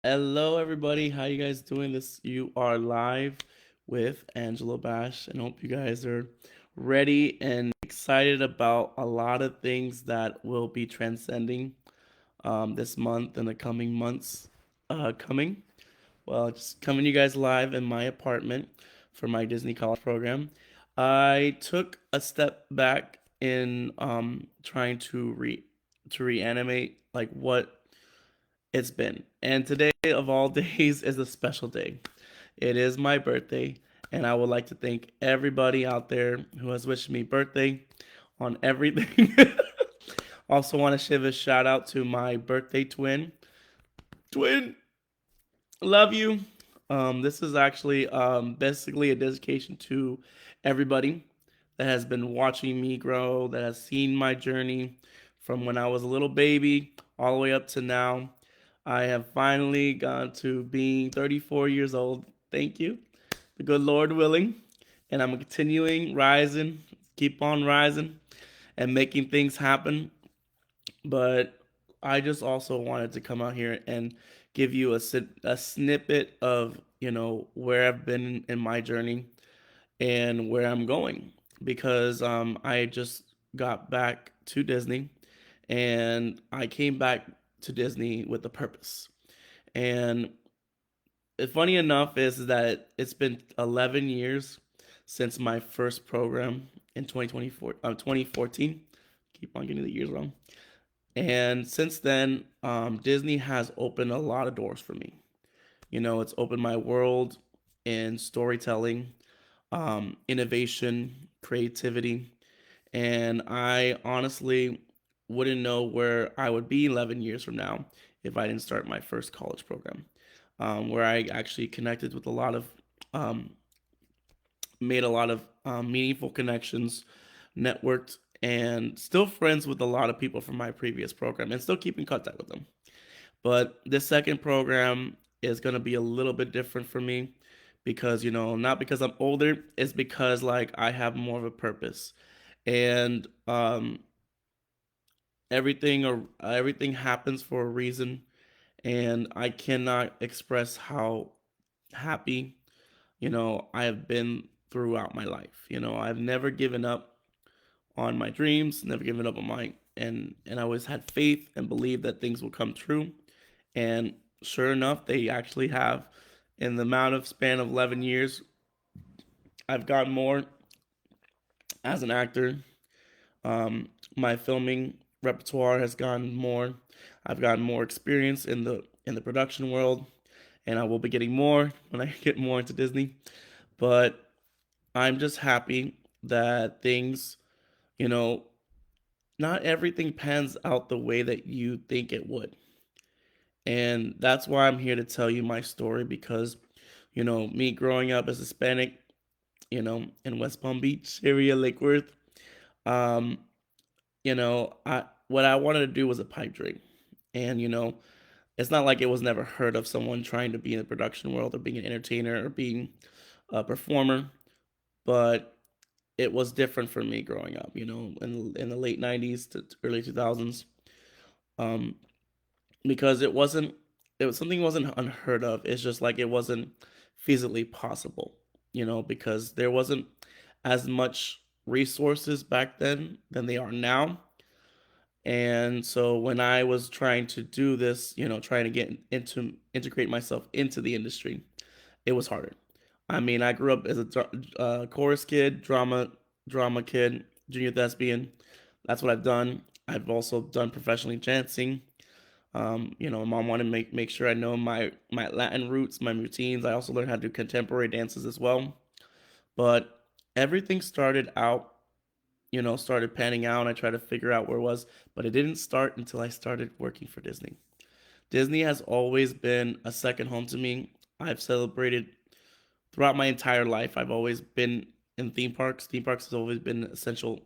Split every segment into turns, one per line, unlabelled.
Hello, everybody. How you guys doing? You are live with Angelo Bash, and hope you guys are ready and excited about a lot of things that will be transcending this month and the coming months coming. Well, just coming to you guys live in my apartment for my Disney College program. I took a step back in trying to reanimate like what it's been. And today of all days is a special day. It is my birthday, and I would like to thank everybody out there who has wished me birthday on everything. Also want to give a shout out to my birthday twin. Twin, love you. This is actually basically a dedication to everybody that has been watching me grow, that has seen my journey from when I was a little baby all the way up to now. I have finally gone to being 34 years old. Thank you, the good Lord willing. And I'm continuing rising, keep on rising, and making things happen. But I just also wanted to come out here and give you a snippet of where I've been in my journey and where I'm going because I just got back to Disney and I came back to Disney with a purpose. And funny enough is that it's been 11 years since my first program in 2014. Keep on getting the years wrong. And since then, Disney has opened a lot of doors for me. It's opened my world in storytelling, innovation, creativity, and I honestly wouldn't know where I would be 11 years from now if I didn't start my first college program, where I actually connected with um, made a lot of meaningful connections, networked, and still friends with a lot of people from my previous program and still keep in contact with them. But this second program is going to be a little bit different for me because, not because I'm older, it's because like I have more of a purpose. And everything happens for a reason and I cannot express how happy, I have been throughout my life. I've never given up on my dreams, never given up on my and I always had faith and believed that things will come true. And sure enough, they actually have. In the amount of span of 11 years, I've gotten more as an actor. My filming repertoire has gotten more. I've gotten more experience in the production world, and I will be getting more when I get more into Disney. But I'm just happy that things, you know, not everything pans out the way that you think it would. And that's why I'm here to tell you my story because, me growing up as Hispanic, in West Palm Beach area, Lake Worth, um, I what I wanted to do was a pipe dream. And, it's not like it was never heard of someone trying to be in the production world or being an entertainer or being a performer, but it was different for me growing up, in the late 90s to early 2000s. Um, because it was something wasn't unheard of. It's just like it wasn't feasibly possible, because there wasn't as much resources back then than they are now. And so when I was trying to do this, trying to get into integrate myself into the industry, it was harder. I mean, I grew up as a chorus kid, drama kid, junior thespian. That's what I've done. I've also done professionally dancing. My mom wanted to make sure I know my Latin roots, my routines. I also learned how to do contemporary dances as well. But everything started panning out. And I tried to figure out where it was, but it didn't start until I started working for Disney. Disney has always been a second home to me. I've celebrated throughout my entire life. I've always been in theme parks. Theme parks has always been an essential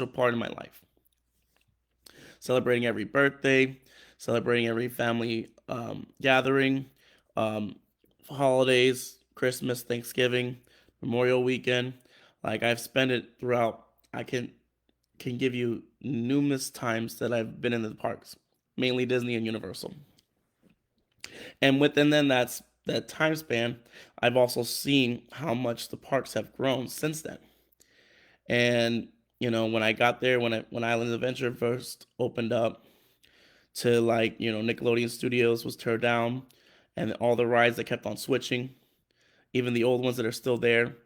part of my life. Celebrating every birthday, celebrating every family gathering, um, holidays, Christmas, Thanksgiving, Memorial Weekend. Like I've spent it throughout. I can give you numerous times that I've been in the parks, mainly Disney and Universal. And within then that time span, I've also seen how much the parks have grown since then. And when I got there, when Islands Adventure first opened up, to like Nickelodeon Studios was turned down, and all the rides that kept on switching, even the old ones that are still there.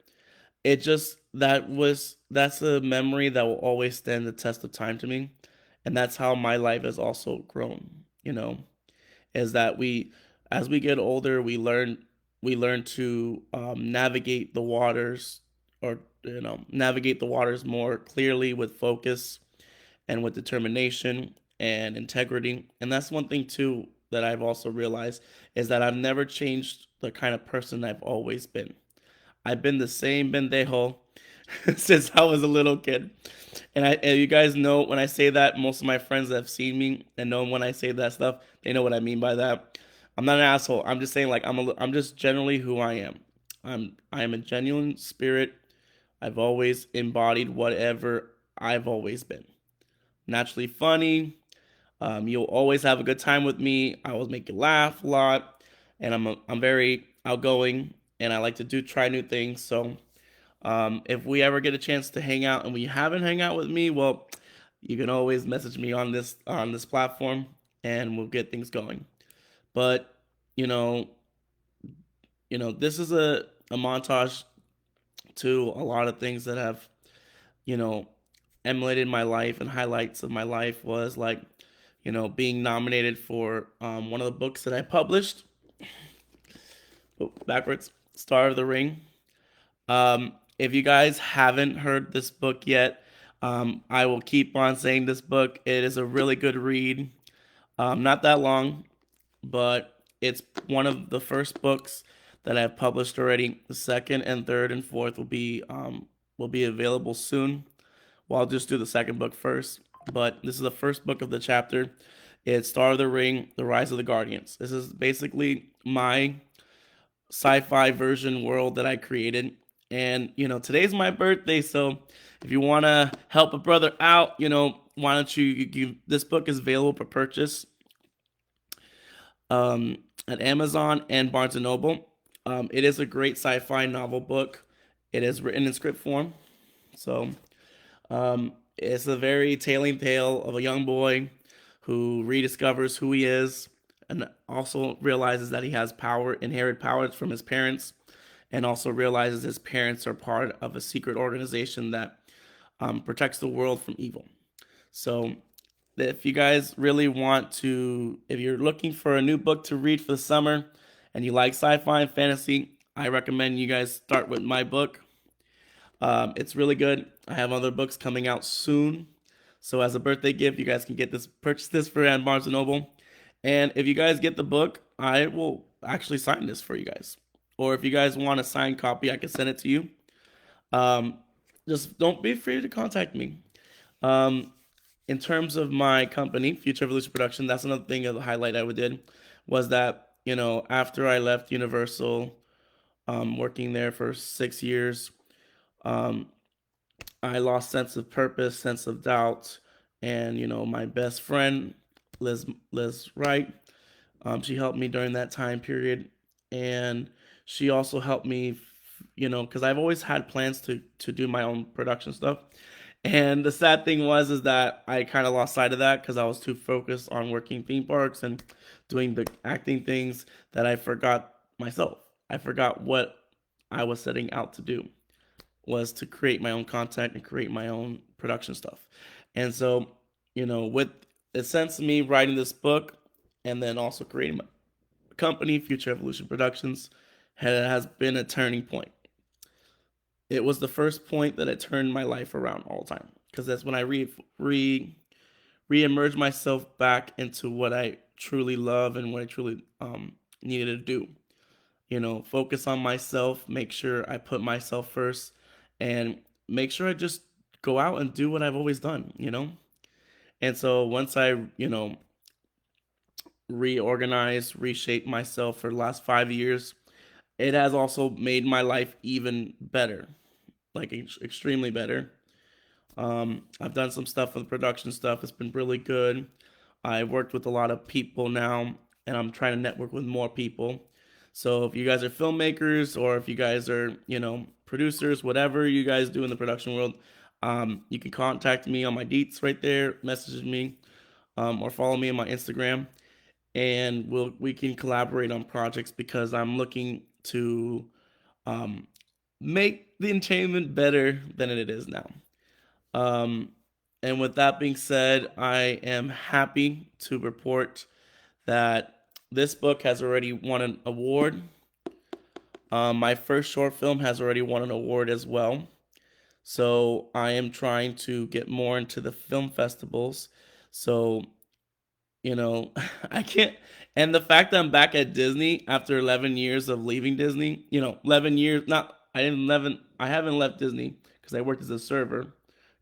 It just that's a memory that will always stand the test of time to me, and that's how my life has also grown. Is that we as we get older we learn to navigate the waters, or navigate the waters more clearly with focus and with determination and integrity. And that's one thing too that I've also realized, is that I've never changed the kind of person I've always been. I've been the same pendejo since I was a little kid. And you guys know when I say that, most of my friends that have seen me and know when I say that stuff, they know what I mean by that. I'm not an asshole. I'm just saying, like, I'm just generally who I am. I am a genuine spirit. I've always embodied whatever I've always been. Naturally funny. You'll always have a good time with me. I always make you laugh a lot, and I'm very outgoing, and I like to do try new things. So if we ever get a chance to hang out and we haven't hang out with me, well, you can always message me on this platform, and we'll get things going. But you know, this is a montage to a lot of things that have you know emulated my life, and highlights of my life was like being nominated for one of the books that I published. Oh, backwards. Star of the Ring. If you guys haven't heard this book yet, I will keep on saying this book. It is a really good read. Not that long, but it's one of the first books that I've published already. The second and third and fourth will be available soon. Well, I'll just do the second book first. But this is the first book of the chapter. It's Star of the Ring: The Rise of the Guardians. This is basically my sci-fi version world that I created. And today's my birthday, so if you want to help a brother out, why don't this book is available for purchase um, at Amazon and Barnes and Noble. It is a great sci-fi novel book. It is written in script form, so it's a very telling tale of a young boy who rediscovers who he is, and also realizes that he has inherited powers from his parents, and also realizes his parents are part of a secret organization that protects the world from evil. So, if you guys really want to, if you're looking for a new book to read for the summer and you like sci fi and fantasy, I recommend you guys start with my book. It's really good. I have other books coming out soon. So as a birthday gift, you guys can purchase this for Barnes and Noble. And if you guys get the book, I will actually sign this for you guys. Or if you guys want a signed copy, I can send it to you. Um, just don't be afraid to contact me. Um, in terms of my company, Future Evolution Production, that's another thing of the highlight I did, was that after I left Universal, working there for 6 years, um, I lost sense of purpose, sense of doubt, and my best friend, Liz Wright, she helped me during that time period, and she also helped me, because I've always had plans to do my own production stuff. And the sad thing is that I kind of lost sight of that because I was too focused on working theme parks and doing the acting things, that I forgot myself. I forgot what I was setting out to do, was to create my own content and create my own production stuff. And so, with the sense of me writing this book and then also creating my company, Future Evolution Productions, has been a turning point. It was the first point that it turned my life around all the time, because that's when I re-emerged myself back into what I truly love and what I truly needed to do. Focus on myself, make sure I put myself first, and make sure I just go out and do what I've always done. And so once I, reorganize, reshape myself for the last 5 years, it has also made my life even better, like extremely better. I've done some stuff with production stuff. It's been really good. I worked with a lot of people now. and I'm trying to network with more people. So if you guys are filmmakers or if you guys are, producers, whatever you guys do in the production world, you can contact me on my deets right there, message me, or follow me on my Instagram, and we can collaborate on projects because I'm looking to um, make the entertainment better than it is now. Um, and with that being said, I am happy to report that this book has already won an award. My first short film has already won an award as well. So I am trying to get more into the film festivals. So, I can't. And the fact that I'm back at Disney after 11 years of leaving Disney, 11 years, not, I didn't 11, I haven't left Disney because I worked as a server,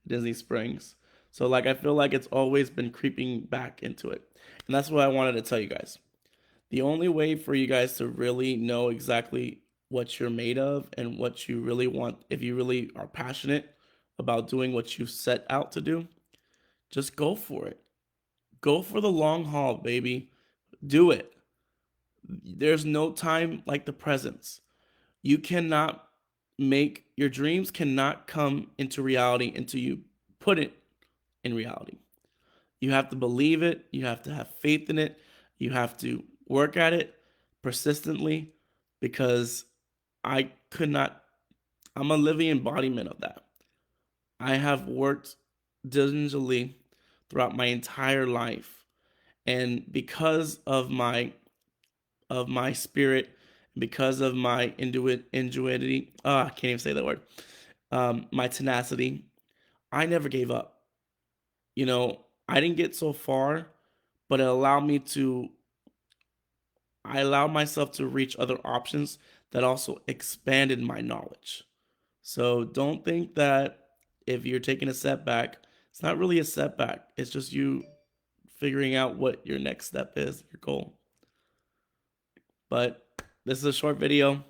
Disney Springs. So, like, I feel like it's always been creeping back into it. And that's what I wanted to tell you guys. The only way for you guys to really know exactly what you're made of and what you really want, if you really are passionate about doing what you set out to do, just go for it. Go for the long haul, baby. Do it. There's no time like the present. You cannot make your dreams cannot come into reality until you put it in reality. You have to believe it, you have to have faith in it, you have to work at it persistently because I could not I'm a living embodiment of that. I have worked diligently throughout my entire life, and because of my spirit, because of my ingenuity, I can't even say that word. My tenacity, I never gave up. I didn't get so far, but I allowed myself to reach other options that also expanded my knowledge. So don't think that if you're taking a setback, it's not really a setback. It's just you figuring out what your next step is, your goal. But this is a short video.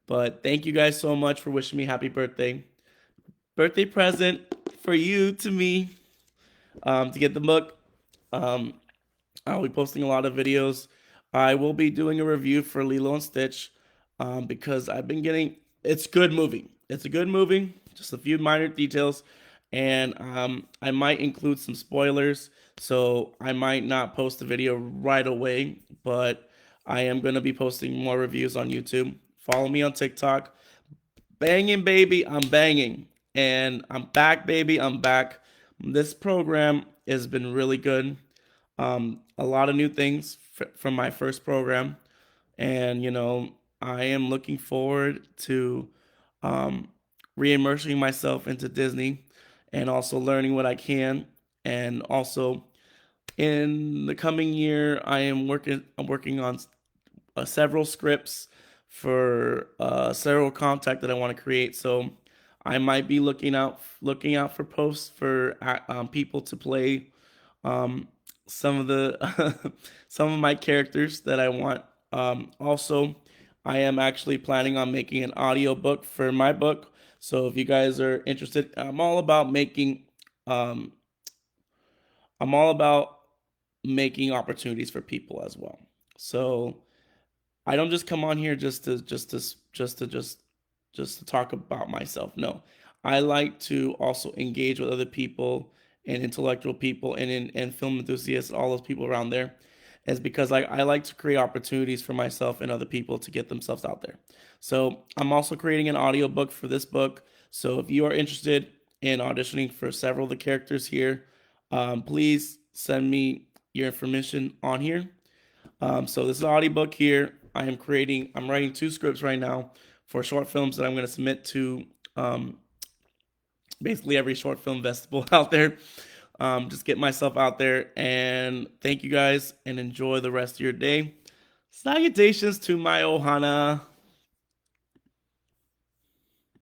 But thank you guys so much for wishing me happy birthday. Birthday present for you to me, to get the book. Um, I'll be posting a lot of videos. I will be doing a review for Lilo and Stitch, because I've been getting. It's good movie. It's a good movie. Just a few minor details, and I might include some spoilers. So I might not post the video right away, but I am gonna be posting more reviews on YouTube. Follow me on TikTok. Banging, baby, I'm banging, and I'm back, baby. I'm back. This program has been really good. A lot of new things from my first program, and I am looking forward to um, re-immersing myself into Disney, and also learning what I can, and also in the coming year, I'm working on several scripts for several content that I want to create. So I might be looking out for posts for people to play um, some of the some of my characters that I want. Also, I am actually planning on making an audio book for my book. So if you guys are interested, um, I'm all about making opportunities for people as well. So I don't just come on here just to talk about myself. No, I like to also engage with other people and intellectual people and film enthusiasts, all those people around there, is because I like to create opportunities for myself and other people to get themselves out there. So I'm also creating an audiobook for this book. So if you are interested in auditioning for several of the characters here, please send me your information on here. So this is an audiobook here. I'm writing two scripts right now for short films that I'm going to submit to um, basically every short film festival out there. Just get myself out there, and thank you guys and enjoy the rest of your day. Salutations to my Ohana.